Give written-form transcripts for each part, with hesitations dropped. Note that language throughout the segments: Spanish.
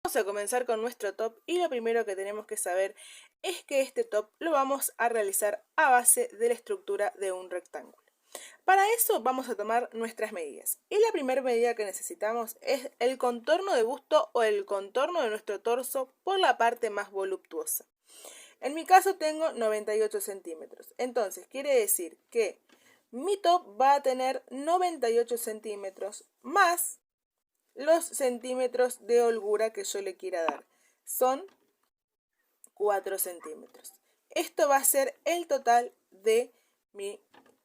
Vamos a comenzar con nuestro top y lo primero que tenemos que saber es que este top lo vamos a realizar a base de la estructura de un rectángulo. Para eso vamos a tomar nuestras medidas y la primera medida que necesitamos es el contorno de busto o el contorno de nuestro torso por la parte más voluptuosa. En mi caso tengo 98 centímetros, entonces quiere decir que mi top va a tener 98 centímetros más los centímetros de holgura que yo le quiera dar. Son 4 centímetros. Esto va a ser el total de mi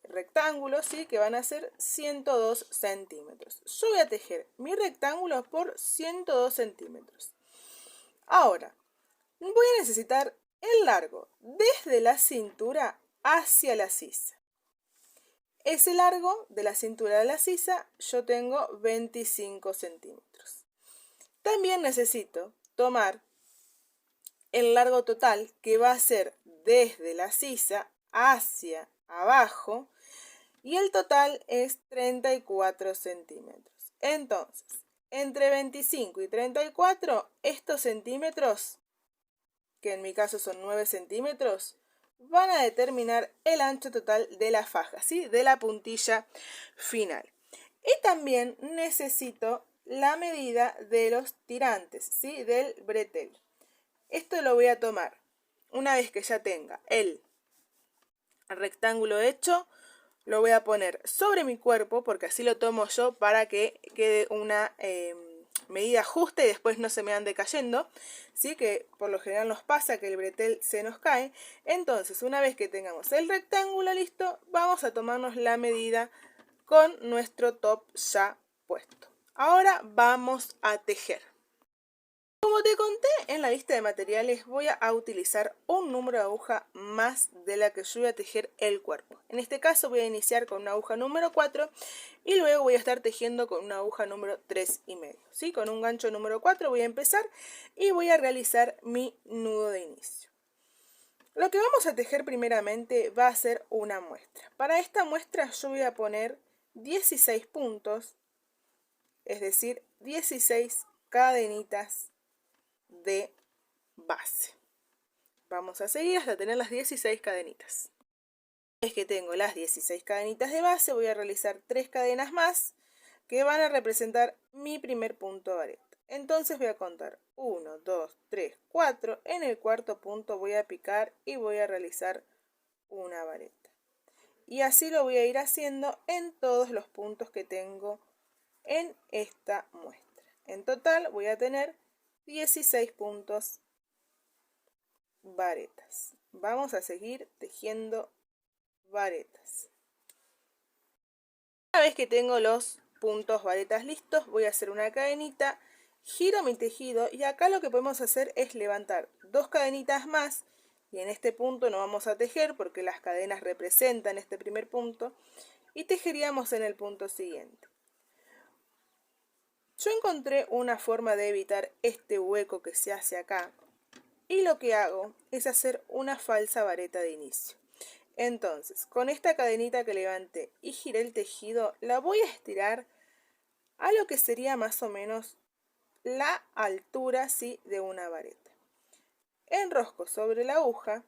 rectángulo, ¿sí? Que van a ser 102 centímetros. Yo voy a tejer mi rectángulo por 102 centímetros. Ahora, voy a necesitar el largo desde la cintura hacia la sisa. Ese largo de la cintura a la sisa yo tengo 25 centímetros. También necesito tomar el largo total que va a ser desde la sisa hacia abajo y el total es 34 centímetros. Entonces, entre 25 y 34, estos centímetros, que en mi caso son 9 centímetros, van a determinar el ancho total de la faja, ¿sí? De la puntilla final. Y también necesito la medida de los tirantes, ¿sí? Del bretel. Esto lo voy a tomar una vez que ya tenga el rectángulo hecho, lo voy a poner sobre mi cuerpo porque así lo tomo yo para que quede una medida justa y después no se me ande cayendo, ¿sí? Que por lo general nos pasa que el bretel se nos cae. Entonces, una vez que tengamos el rectángulo listo, vamos a tomarnos la medida con nuestro top ya puesto. Ahora vamos a tejer. Como te conté en la lista de materiales, voy a utilizar un número de aguja más de la que yo voy a tejer el cuerpo. En este caso voy a iniciar con una aguja número 4 y luego voy a estar tejiendo con una aguja número 3,5. ¿Sí? Con un gancho número 4 voy a empezar y voy a realizar mi nudo de inicio. Lo que vamos a tejer primeramente va a ser una muestra. Para esta muestra yo voy a poner 16 puntos, es decir, 16 cadenitas de base. Vamos a seguir hasta tener las 16 cadenitas. Es que tengo las 16 cadenitas de base, voy a realizar 3 cadenas más que van a representar mi primer punto de vareta. Entonces voy a contar 1, 2, 3, 4. En el cuarto punto voy a picar y voy a realizar una vareta. Y así lo voy a ir haciendo en todos los puntos que tengo en esta muestra. En total voy a tener 16 puntos varetas. Vamos a seguir tejiendo varetas. Una vez que tengo los puntos varetas listos, voy a hacer una cadenita, giro mi tejido y acá lo que podemos hacer es levantar 2 cadenitas más y en este punto no vamos a tejer porque las cadenas representan este primer punto y tejeríamos en el punto siguiente. Yo encontré una forma de evitar este hueco que se hace acá y lo que hago es hacer una falsa vareta de inicio. Entonces, con esta cadenita que levanté y giré el tejido, la voy a estirar a lo que sería más o menos la altura, ¿sí? De una vareta. Enrosco sobre la aguja,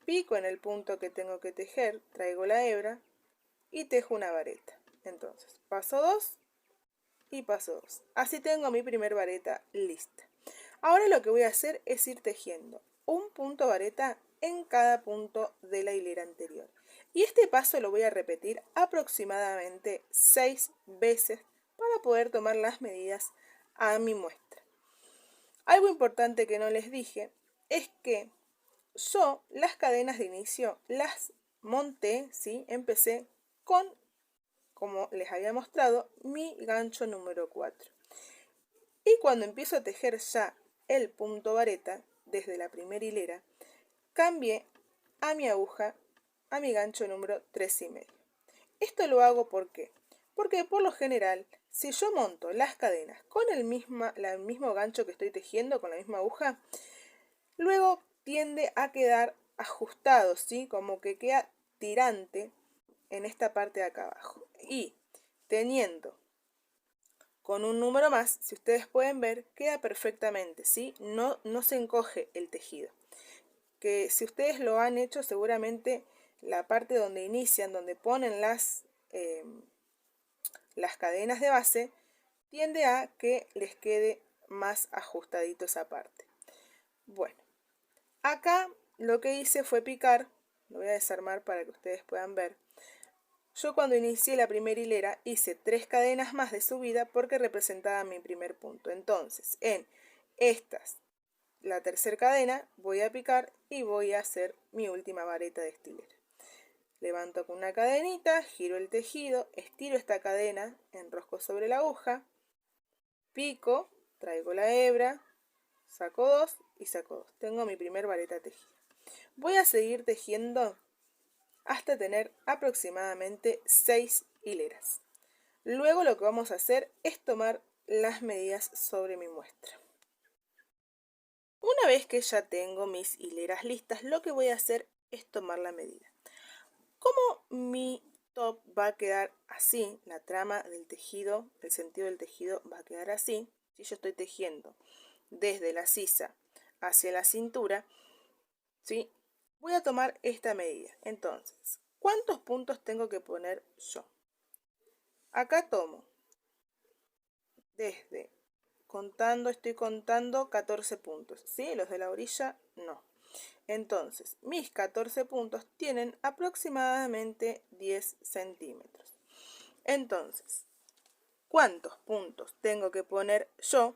pico en el punto que tengo que tejer, traigo la hebra y tejo una vareta. Entonces, paso 2 y paso 2. Así tengo mi primer vareta lista. Ahora lo que voy a hacer es ir tejiendo un punto vareta en cada punto de la hilera anterior. Y este paso lo voy a repetir aproximadamente 6 veces para poder tomar las medidas a mi muestra. Algo importante que no les dije es que yo las cadenas de inicio las monté, ¿sí? Empecé con, como les había mostrado, mi gancho número 4. Y cuando empiezo a tejer ya el punto vareta, desde la primera hilera, cambié a mi aguja, a mi gancho número 3,5. Esto lo hago porque por lo general, si yo monto las cadenas con el mismo gancho que estoy tejiendo, con la misma aguja, luego tiende a quedar ajustado, ¿sí? Como que queda tirante en esta parte de acá abajo. Y teniendo con un número más, si ustedes pueden ver, queda perfectamente, ¿sí? No se encoge el tejido. Que si ustedes lo han hecho, seguramente la parte donde inician, donde ponen las cadenas de base, tiende a que les quede más ajustadito esa parte. Bueno, acá lo que hice fue picar, lo voy a desarmar para que ustedes puedan ver. Yo cuando inicié la primera hilera hice 3 cadenas más de subida porque representaba mi primer punto. Entonces, en estas, la tercera cadena, voy a picar y voy a hacer mi última vareta de esta hilera. Levanto con una cadenita, giro el tejido, estiro esta cadena, enrosco sobre la aguja, pico, traigo la hebra, saco 2 y saco 2. Tengo mi primer vareta tejida. Voy a seguir tejiendo hasta tener aproximadamente 6 hileras. Luego lo que vamos a hacer es tomar las medidas sobre mi muestra. Una vez que ya tengo mis hileras listas, lo que voy a hacer es tomar la medida. Como mi top va a quedar así, la trama del tejido, el sentido del tejido va a quedar así, si yo estoy tejiendo desde la sisa hacia la cintura, ¿sí? Voy a tomar esta medida. Entonces, ¿cuántos puntos tengo que poner yo? Acá tomo desde estoy contando 14 puntos, ¿sí? Los de la orilla no. Entonces, mis 14 puntos tienen aproximadamente 10 centímetros. Entonces, ¿cuántos puntos tengo que poner yo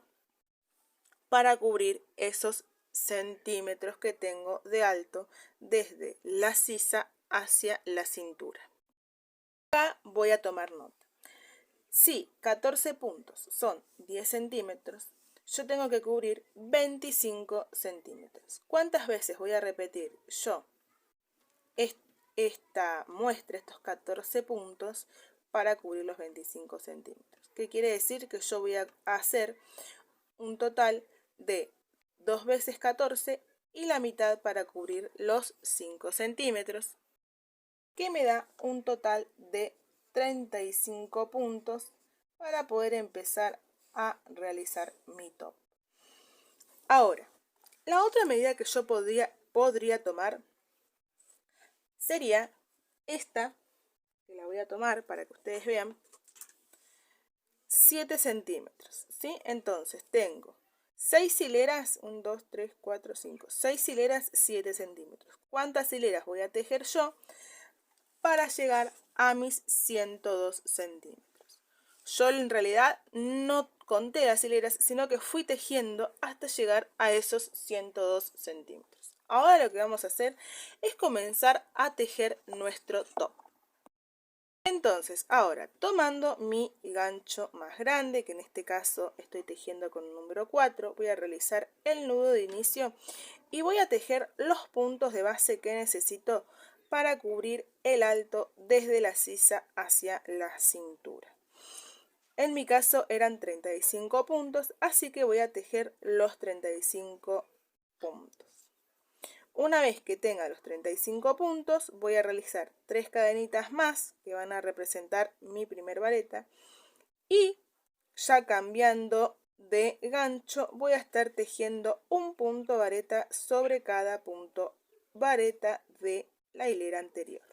para cubrir esos centímetros que tengo de alto desde la sisa hacia la cintura? Acá voy a tomar nota. Si 14 puntos son 10 centímetros, yo tengo que cubrir 25 centímetros. ¿Cuántas veces voy a repetir yo esta muestra, estos 14 puntos, para cubrir los 25 centímetros? ¿Qué quiere decir? Que yo voy a hacer un total de 2 veces 14 y la mitad para cubrir los 5 centímetros, que me da un total de 35 puntos para poder empezar a realizar mi top. Ahora, la otra medida que yo podría tomar sería esta, que la voy a tomar para que ustedes vean, 7 centímetros, ¿sí? Entonces tengo 6 hileras, 1, 2, 3, 4, 5, 6 hileras, 7 centímetros. ¿Cuántas hileras voy a tejer yo para llegar a mis 102 centímetros? Yo en realidad no conté las hileras, sino que fui tejiendo hasta llegar a esos 102 centímetros. Ahora lo que vamos a hacer es comenzar a tejer nuestro top. Entonces, ahora, tomando mi gancho más grande, que en este caso estoy tejiendo con el número 4, voy a realizar el nudo de inicio y voy a tejer los puntos de base que necesito para cubrir el alto desde la sisa hacia la cintura. En mi caso eran 35 puntos, así que voy a tejer los 35 puntos. Una vez que tenga los 35 puntos, voy a realizar 3 cadenitas más que van a representar mi primer vareta y ya cambiando de gancho voy a estar tejiendo un punto vareta sobre cada punto vareta de la hilera anterior.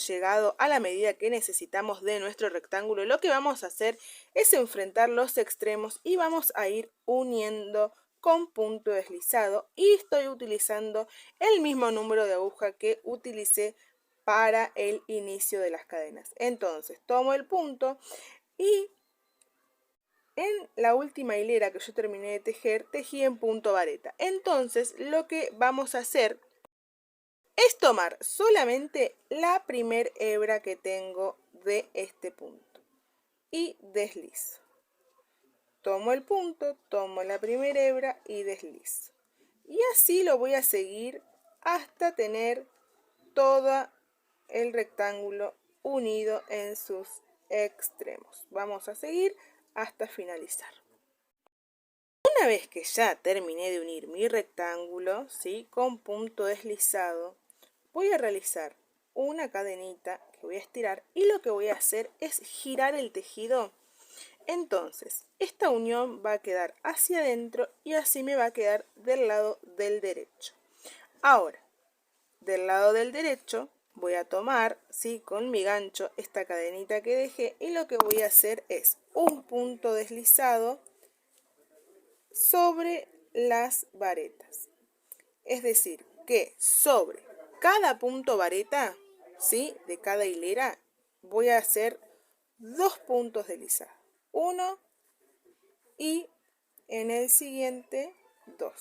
Llegado a la medida que necesitamos de nuestro rectángulo, lo que vamos a hacer es enfrentar los extremos y vamos a ir uniendo con punto deslizado, y estoy utilizando el mismo número de aguja que utilicé para el inicio de las cadenas. Entonces tomo el punto y en la última hilera que yo terminé de tejer, tejí en punto vareta. Entonces lo que vamos a hacer es tomar solamente la primer hebra que tengo de este punto y deslizo. Tomo el punto, tomo la primera hebra y deslizo. Y así lo voy a seguir hasta tener todo el rectángulo unido en sus extremos. Vamos a seguir hasta finalizar. Una vez que ya terminé de unir mi rectángulo, ¿sí?, con punto deslizado, voy a realizar una cadenita que voy a estirar y lo que voy a hacer es girar el tejido Entonces, esta unión va a quedar hacia adentro y así me va a quedar del lado del derecho. Ahora, del lado del derecho voy a tomar, ¿sí?, con mi gancho esta cadenita que dejé y lo que voy a hacer es un punto deslizado sobre las varetas. Es decir, que sobre cada punto vareta, ¿sí?, de cada hilera, voy a hacer 2 puntos deslizados. Uno y en el siguiente 2.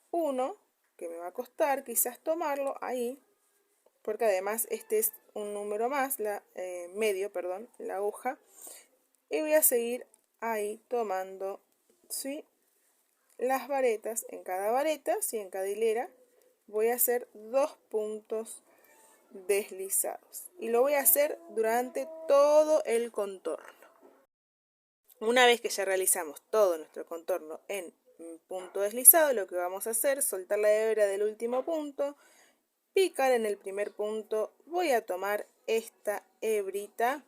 Uno, que me va a costar quizás tomarlo ahí, porque además este es un número más, medio, perdón, la aguja. Y voy a seguir ahí tomando, ¿sí?, las varetas. En cada vareta, ¿sí?, en cada hilera, voy a hacer 2 puntos deslizados. Y lo voy a hacer durante todo el contorno. Una vez que ya realizamos todo nuestro contorno en punto deslizado, lo que vamos a hacer es soltar la hebra del último punto, picar en el primer punto, voy a tomar esta hebrita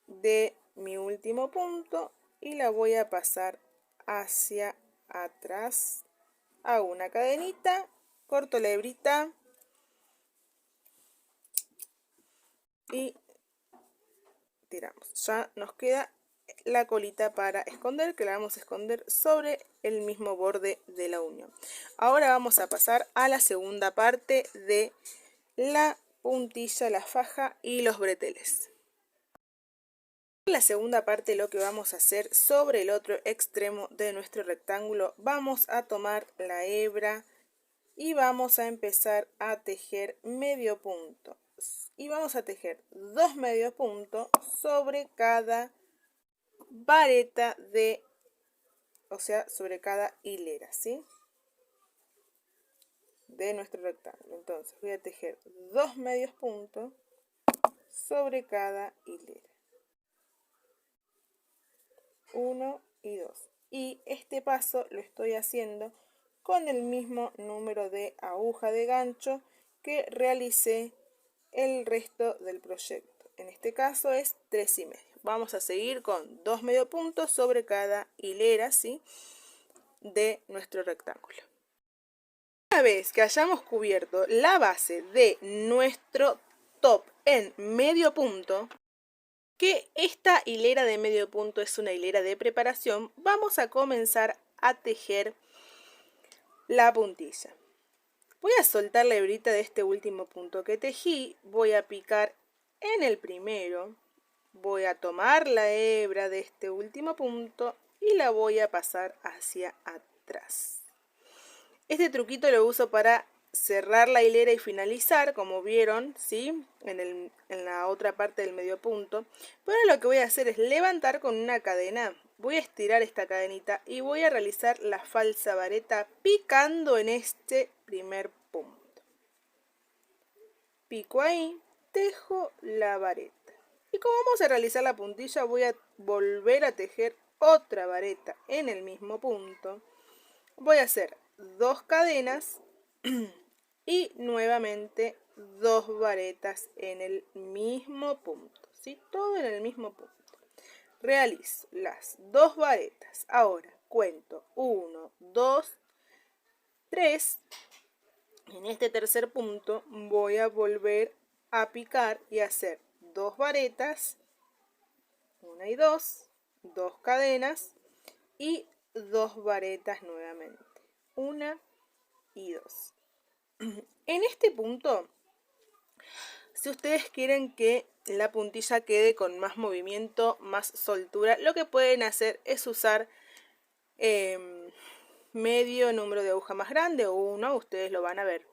de mi último punto y la voy a pasar hacia atrás, hago una cadenita, corto la hebrita y tiramos. Ya nos queda la colita para esconder, que la vamos a esconder sobre el mismo borde de la unión. Ahora vamos a pasar a la segunda parte de la puntilla, la faja y los breteles. En la segunda parte lo que vamos a hacer, sobre el otro extremo de nuestro rectángulo, vamos a tomar la hebra y vamos a empezar a tejer medio punto. Y vamos a tejer 2 medio puntos sobre cada vareta o sea, sobre cada hilera, ¿sí?, de nuestro rectángulo. Entonces voy a tejer 2 medios puntos sobre cada hilera. 1 y 2. Y este paso lo estoy haciendo con el mismo número de aguja de gancho que realicé el resto del proyecto. En este caso es 3,5. Vamos a seguir con 2 medio puntos sobre cada hilera, ¿sí?, de nuestro rectángulo. Una vez que hayamos cubierto la base de nuestro top en medio punto, que esta hilera de medio punto es una hilera de preparación, vamos a comenzar a tejer la puntilla. Voy a soltar la hebrita de este último punto que tejí, voy a picar en el primero, voy a tomar la hebra de este último punto y la voy a pasar hacia atrás. Este truquito lo uso para cerrar la hilera y finalizar, como vieron, ¿sí?, en la otra parte del medio punto. Pero lo que voy a hacer es levantar con una cadena, voy a estirar esta cadenita y voy a realizar la falsa vareta picando en este primer punto. Pico ahí, tejo la vareta. Y como vamos a realizar la puntilla, voy a volver a tejer otra vareta en el mismo punto. Voy a hacer 2 cadenas y nuevamente 2 varetas en el mismo punto, ¿sí?, todo en el mismo punto. Realizo las 2 varetas. Ahora cuento 1, 2, 3. En este tercer punto voy a volver a picar y hacer 2 varetas, 1 y 2, 2 cadenas y 2 varetas nuevamente, 1 y 2. En este punto, si ustedes quieren que la puntilla quede con más movimiento, más soltura, lo que pueden hacer es usar medio número de aguja más grande o uno, ustedes lo van a ver.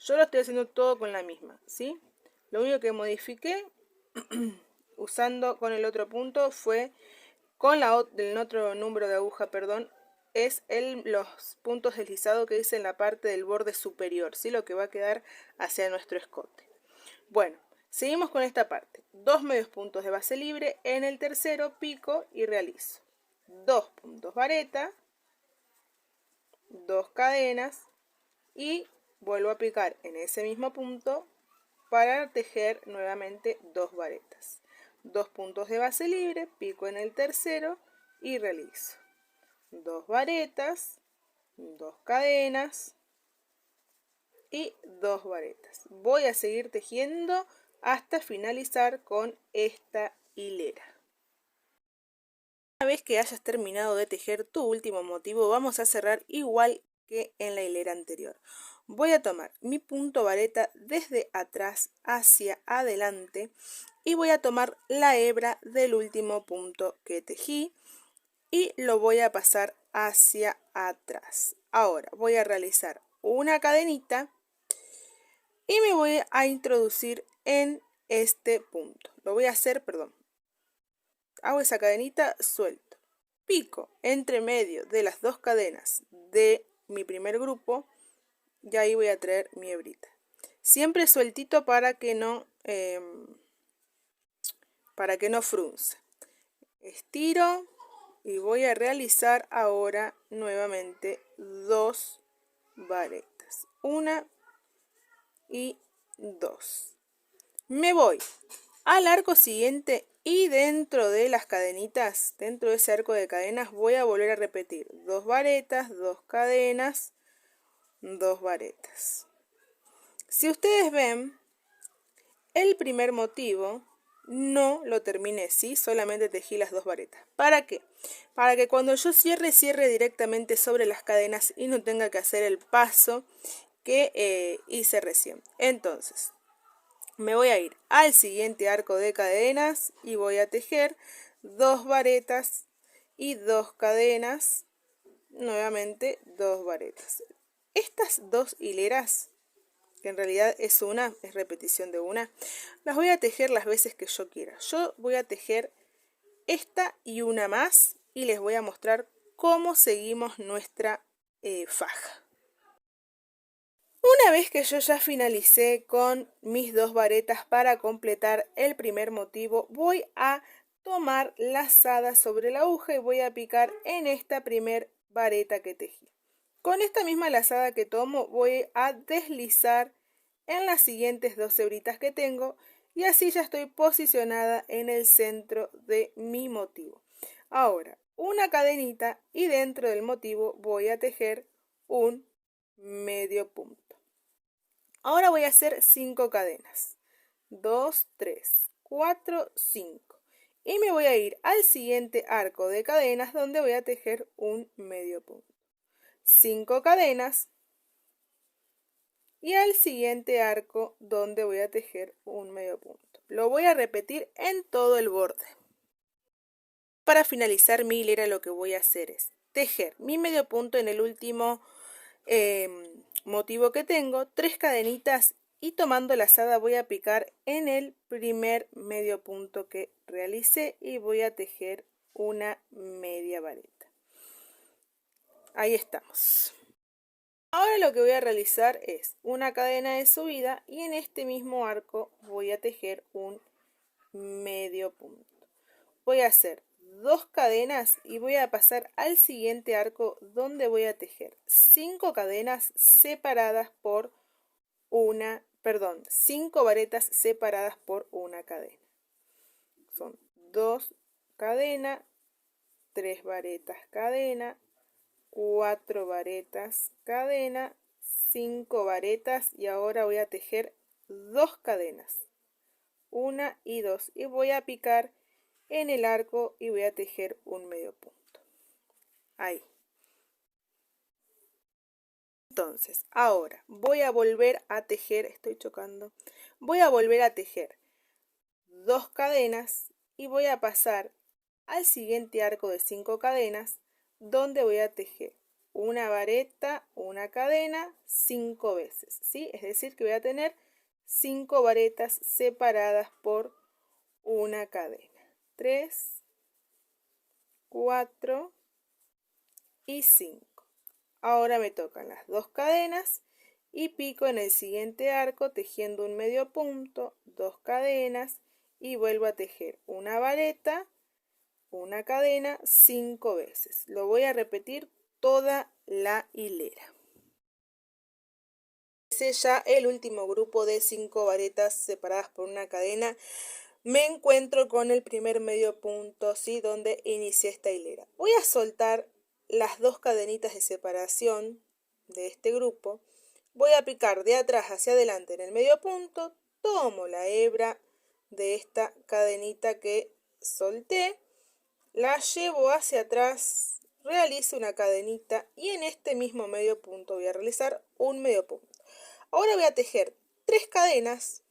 Yo lo estoy haciendo todo con la misma, ¿sí? Lo único que modifiqué usando con el otro punto fue con el otro número de aguja, perdón, es los puntos deslizados que dice en la parte del borde superior, ¿sí?, lo que va a quedar hacia nuestro escote. Bueno, seguimos con esta parte. 2 medios puntos de base libre, en el tercero pico y realizo 2 puntos vareta, 2 cadenas y vuelvo a picar en ese mismo punto para tejer nuevamente 2 varetas. 2 puntos de base libre, pico en el tercero y realizo 2 varetas, 2 cadenas y 2 varetas. Voy a seguir tejiendo hasta finalizar con esta hilera. Una vez que hayas terminado de tejer tu último motivo, vamos a cerrar igual que en la hilera anterior. Voy a tomar mi punto vareta desde atrás hacia adelante y voy a tomar la hebra del último punto que tejí y lo voy a pasar hacia atrás. Ahora voy a realizar una cadenita y me voy a introducir en este punto. Lo voy a hacer, perdón. Hago esa cadenita, suelto. Pico entre medio de las 2 cadenas de mi primer grupo y ahí voy a traer mi hebrita. Siempre sueltito para que no frunce. Estiro y voy a realizar ahora nuevamente 2 varetas. 1 y 2. Me voy al arco siguiente y dentro de las cadenitas, dentro de ese arco de cadenas, voy a volver a repetir 2 varetas, 2 cadenas, 2 varetas. Si ustedes ven, el primer motivo no lo terminé, ¿sí? Solamente tejí las 2 varetas. ¿Para qué? Para que cuando yo cierre directamente sobre las cadenas y no tenga que hacer el paso que hice recién. Entonces, me voy a ir al siguiente arco de cadenas y voy a tejer 2 varetas y 2 cadenas, nuevamente 2 varetas. Estas 2 hileras, que en realidad es repetición de una, las voy a tejer las veces que yo quiera. Yo voy a tejer esta y una más y les voy a mostrar cómo seguimos nuestra faja. Una vez que yo ya finalicé con mis 2 varetas para completar el primer motivo, voy a tomar lazada sobre la aguja y voy a picar en esta primer vareta que tejí. Con esta misma lazada que tomo voy a deslizar en las siguientes 2 hebritas que tengo y así ya estoy posicionada en el centro de mi motivo. Ahora, una cadenita y dentro del motivo voy a tejer un medio punto. Ahora voy a hacer 5 cadenas. 2, 3, 4, 5. Y me voy a ir al siguiente arco de cadenas donde voy a tejer un medio punto. 5 cadenas. Y al siguiente arco donde voy a tejer un medio punto. Lo voy a repetir en todo el borde. Para finalizar mi hilera lo que voy a hacer es tejer mi medio punto en el último motivo que tengo, 3 cadenitas y tomando lazada voy a picar en el primer medio punto que realicé y voy a tejer una media vareta. Ahí estamos. Ahora lo que voy a realizar es una cadena de subida y en este mismo arco voy a tejer un medio punto. Voy a hacer 2 cadenas y voy a pasar al siguiente arco donde voy a tejer 5 cadenas separadas por 5 varetas separadas por una cadena. Son 2 cadenas, 3 varetas cadena, 4 varetas cadena, 5 varetas y ahora voy a tejer 2 cadenas, 1 y 2 y voy a picar en el arco y voy a tejer un medio punto. Ahí. Entonces, ahora voy a volver a tejer, estoy chocando, voy a volver a tejer 2 cadenas y voy a pasar al siguiente arco de 5 cadenas donde voy a tejer una vareta, una cadena 5 veces, ¿sí? Es decir, que voy a tener 5 varetas separadas por una cadena. 3, 4 y 5. Ahora me tocan las 2 cadenas y pico en el siguiente arco tejiendo un medio punto, 2 cadenas y vuelvo a tejer una vareta, una cadena 5 veces. Lo voy a repetir toda la hilera. Hice ya el último grupo de 5 varetas separadas por una cadena. me encuentro con el primer medio punto, ¿sí? Donde inicié esta hilera. Voy a soltar las dos cadenitas de separación de este grupo. Voy a picar de atrás hacia adelante en el medio punto, tomo la hebra de esta cadenita que solté, la llevo hacia atrás, realizo una cadenita y en este mismo medio punto voy a realizar un medio punto. Ahora voy a tejer tres cadenas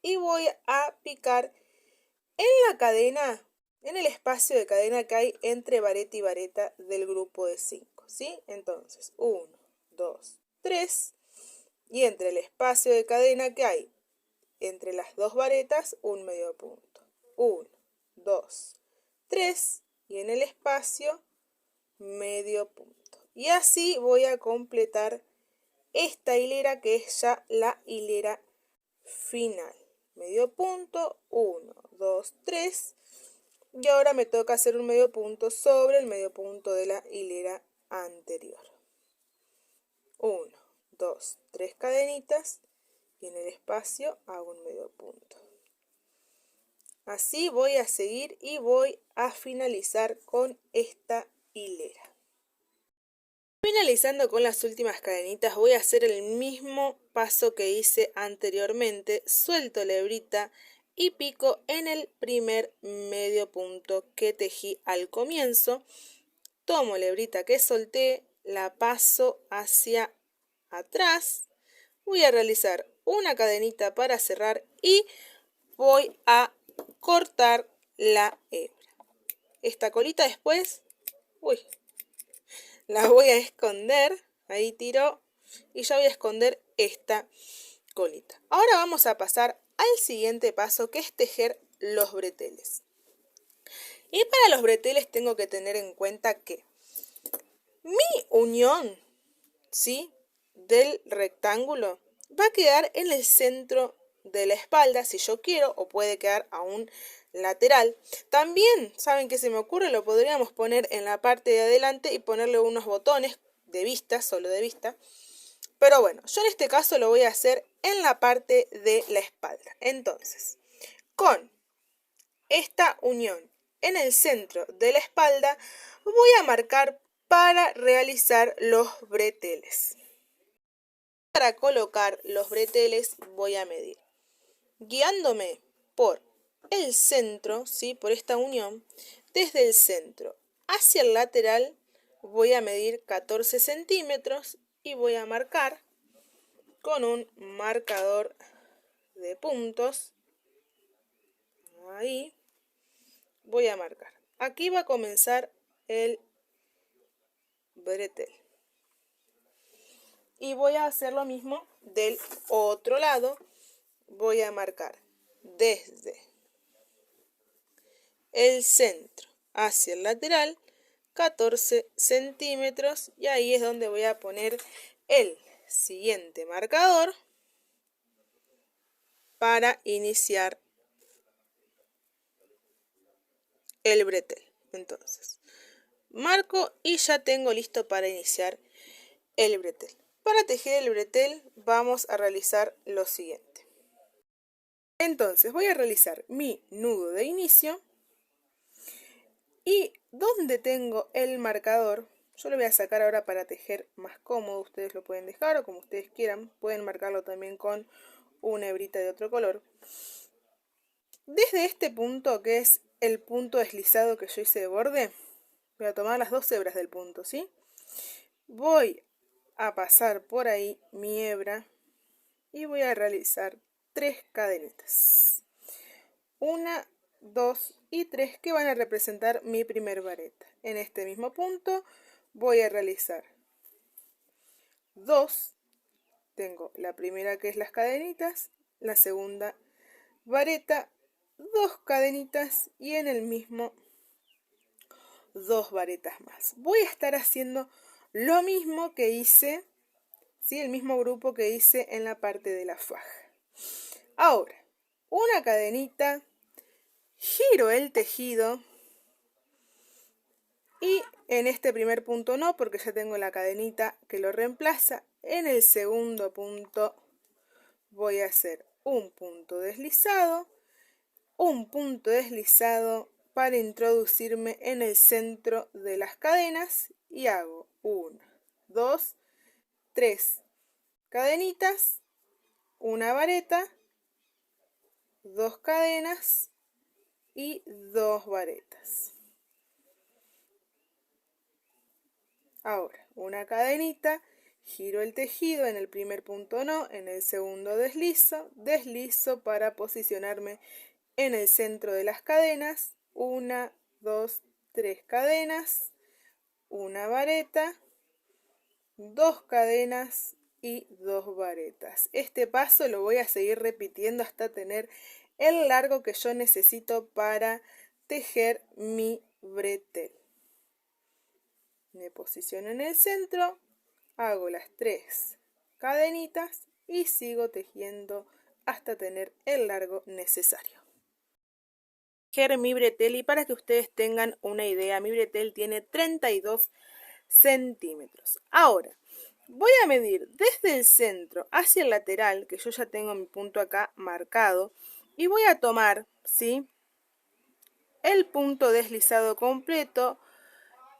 y voy a picar en la cadena, en el espacio de cadena que hay entre vareta y vareta del grupo de 5, ¿sí? Entonces, 1, 2, 3, y entre el espacio de cadena que hay entre las dos varetas, un medio punto. 1, 2, 3, y en el espacio, medio punto. Y así voy a completar esta hilera que es ya la hilera final. Medio punto, 1, 2, 3. Y ahora me toca hacer un medio punto sobre el medio punto de la hilera anterior. 1, 2, 3 cadenitas y en el espacio hago un medio punto. Así voy a seguir y voy a finalizar con esta hilera. Finalizando con las últimas cadenitas, voy a hacer el mismo paso que hice anteriormente. Suelto la hebrita y pico en el primer medio punto que tejí al comienzo. Tomo la hebrita que solté, la paso hacia atrás. Voy a realizar una cadenita para cerrar y voy a cortar la hebra. Esta colita después, la voy a esconder, ahí tiro, y ya voy a esconder esta colita. Ahora vamos a pasar al siguiente paso, que es tejer los breteles. Y para los breteles tengo que tener en cuenta que mi unión, ¿sí?, del rectángulo va a quedar en el centro de la espalda, si yo quiero, o puede quedar a un lateral. También, ¿saben qué se me ocurre? Lo podríamos poner en la parte de adelante y ponerle unos botones de vista, solo de vista. Pero bueno, yo en este caso lo voy a hacer en la parte de la espalda. Entonces, con esta unión en el centro de la espalda, voy a marcar para realizar los breteles. Para colocar los breteles voy a medir, guiándome por el centro, ¿sí?, por esta unión, desde el centro hacia el lateral voy a medir 14 centímetros y voy a marcar con un marcador de puntos. Ahí voy a marcar. Aquí va a comenzar el bretel. Y voy a hacer lo mismo del otro lado. Voy a marcar desde el centro hacia el lateral 14 centímetros y ahí es donde voy a poner el siguiente marcador para iniciar el bretel. Entonces, marco y ya tengo listo para iniciar el bretel. Para tejer el bretel vamos a realizar lo siguiente. Entonces voy a realizar mi nudo de inicio y donde tengo el marcador, yo lo voy a sacar ahora para tejer más cómodo. Ustedes lo pueden dejar o como ustedes quieran, pueden marcarlo también con una hebrita de otro color. Desde este punto, que es el punto deslizado que yo hice de borde, voy a tomar las dos hebras del punto, ¿sí? Voy a pasar por ahí mi hebra y voy a realizar 3 cadenitas. 1, 2 y 3 que van a representar mi primer vareta. En este mismo punto voy a realizar 2. Tengo la primera que es las cadenitas, la segunda vareta, 2 cadenitas y en el mismo 2 varetas más. Voy a estar haciendo lo mismo que hice, ¿sí?, el mismo grupo que hice en la parte de la faja. Ahora, una cadenita, giro el tejido y en este primer punto no, porque ya tengo la cadenita que lo reemplaza. En el segundo punto voy a hacer un punto deslizado para introducirme en el centro de las cadenas y hago 1, 2, 3 cadenitas, una vareta, 2 cadenas y 2 varetas. Ahora, una cadenita, giro el tejido, en el primer punto no, en el segundo deslizo para posicionarme en el centro de las cadenas, 1, 2, 3 cadenas, una vareta, 2 cadenas y 2 varetas. Este paso lo voy a seguir repitiendo hasta tener el largo que yo necesito para tejer mi bretel. Me posiciono en el centro, hago las 3 cadenitas y sigo tejiendo hasta tener el largo necesario. Tejer mi bretel, y para que ustedes tengan una idea, mi bretel tiene 32 centímetros. Ahora, voy a medir desde el centro hacia el lateral, que yo ya tengo mi punto acá marcado, y voy a tomar, ¿sí?, el punto deslizado completo,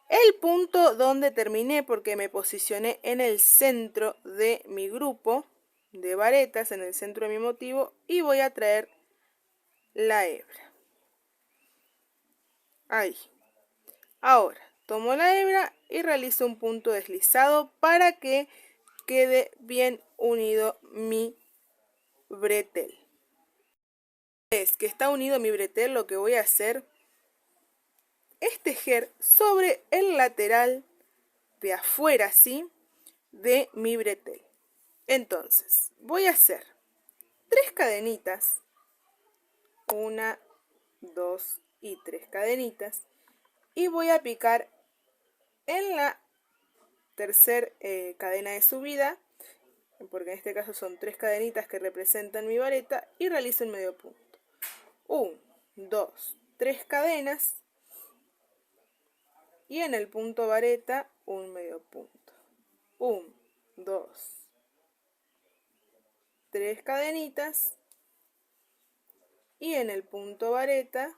el punto donde terminé porque me posicioné en el centro de mi grupo de varetas, en el centro de mi motivo, y voy a traer la hebra. Ahí. Ahora, tomo la hebra y realizo un punto deslizado para que quede bien unido mi bretel. Es que está unido mi bretel, lo que voy a hacer es tejer sobre el lateral de afuera, ¿sí?, de mi bretel. Entonces, voy a hacer 3 cadenitas, 1, 2 y 3 cadenitas, y voy a picar en la tercera cadena de subida, porque en este caso son 3 cadenitas que representan mi vareta, y realizo el medio punto. 1, 2, 3 cadenas, y en el punto vareta un medio punto. 1, 2, 3 cadenitas, y en el punto vareta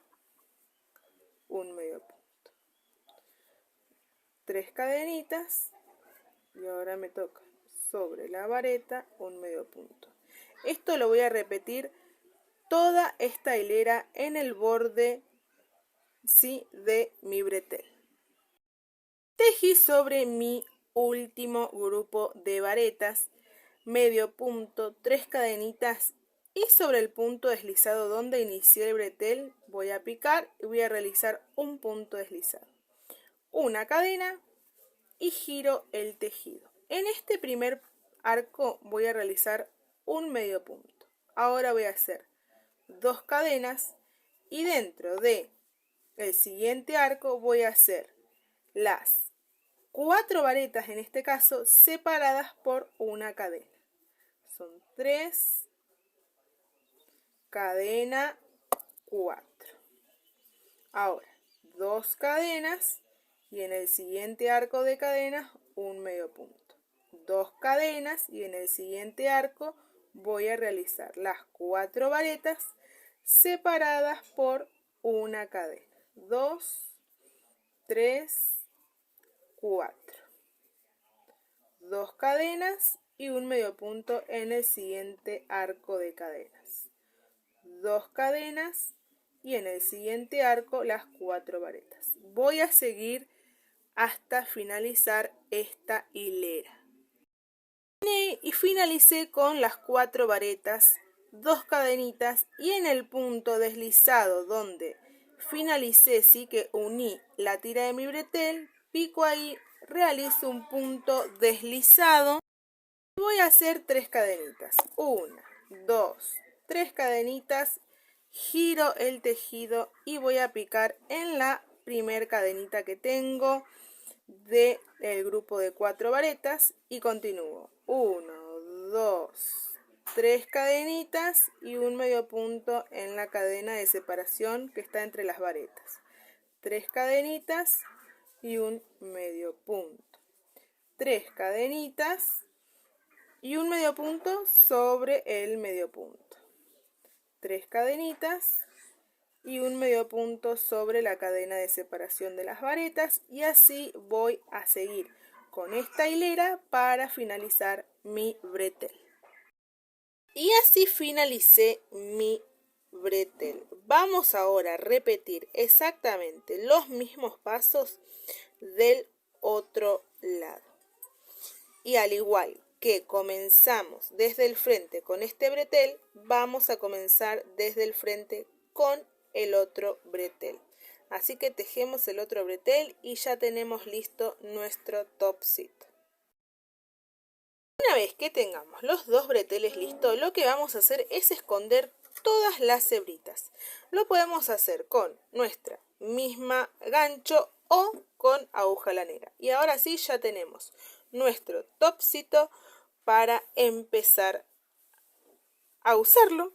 un medio punto. 3 cadenitas, y ahora me toca sobre la vareta un medio punto. Esto lo voy a repetir toda esta hilera en el borde, ¿sí?, de mi bretel. Tejí sobre mi último grupo de varetas, medio punto, 3 cadenitas, y sobre el punto deslizado donde inicié el bretel voy a picar y voy a realizar un punto deslizado, una cadena, y giro el tejido. En este primer arco voy a realizar un medio punto. Ahora voy a hacer 2 cadenas, y dentro de el siguiente arco voy a hacer las 4 varetas, en este caso separadas por una cadena. Son 3, cadena, 4. Ahora 2 cadenas, y en el siguiente arco de cadenas un medio punto. 2 cadenas, y en el siguiente arco voy a realizar las 4 varetas separadas por una cadena. 2, 3, 4. 2 cadenas y un medio punto en el siguiente arco de cadenas. 2 cadenas, y en el siguiente arco las 4 varetas. Voy a seguir hasta finalizar esta hilera. Y finalicé con las 4 varetas, 2 cadenitas, y en el punto deslizado donde finalicé, sí, que uní la tira de mi bretel, pico ahí, realizo un punto deslizado y voy a hacer 3 cadenitas. 1, 2, 3 cadenitas, giro el tejido y voy a picar en la primer cadenita que tengo del grupo de 4 varetas y continúo. 1, 2, 3 cadenitas y un medio punto en la cadena de separación que está entre las varetas. 3 cadenitas y un medio punto. 3 cadenitas y un medio punto sobre el medio punto. 3 cadenitas y un medio punto sobre la cadena de separación de las varetas, y así voy a seguir con esta hilera para finalizar mi bretel. Y así finalicé mi bretel. Vamos ahora a repetir exactamente los mismos pasos del otro lado. Y al igual que comenzamos desde el frente con este bretel, vamos a comenzar desde el frente con el otro bretel. Así que tejemos el otro bretel y ya tenemos listo nuestro topcito. Una vez que tengamos los dos breteles listos, lo que vamos a hacer es esconder todas las hebritas. Lo podemos hacer con nuestra misma gancho o con aguja lanera. Y ahora sí ya tenemos nuestro topcito para empezar a usarlo.